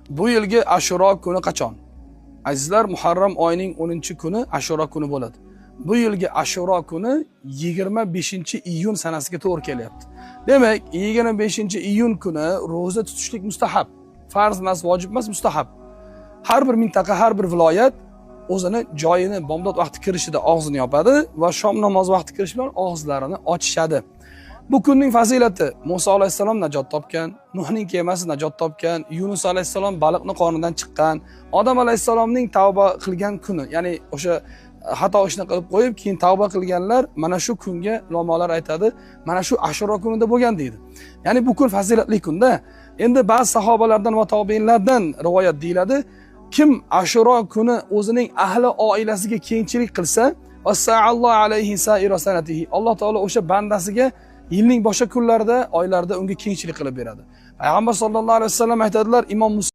Bu yilgi Ashuro kuni qachon? Azizlar, Muharram oyining 10-kuni Ashuro kuni bo'ladi. Bu yilgi Ashuro kuni 25-iyun sanasiga to'g'ri kelyapti. Demak, 25-iyun kuni roza tutishlik mustahab. Farz emas, vojib emas, mustahab. Har bir mintaqa, har bir viloyat o'zini joyini bomdod vaqti kirishida og'zini yopadi va shom namozi vaqti kirish bilan og'izlarini ochishadi. Bu kunning fazilati: Musa alayhisalom najot topgan, Nuhning kemasi najot topgan, Yunus alayhisalom baliqning qonidan chiqqan, Odam alayhisalomning tavba qilgan kuni, ya'ni o'sha xato ishni qilib qo'yib keyin tavba qilganlar mana shu kunga ulamolar aytadi, mana shu Ashuro kunida bo'lgan deydi. Ya'ni bu kun fazilatli kunda. Endi ba'zi sahobalardan va tobiinlardan rivoyat deyiladi, kim Ashuro kuni o'zining ahli oilasiga kengchilik qilsa, vassa'allohu alayhi sa'ira sanatihi, Alloh taolo o'sha bandasiga yilning boshqa kunlarida, oylarda unga kengchilik qilib beradi. Payg'ambar sollallohu alayhi vasallam aytadilar, Imom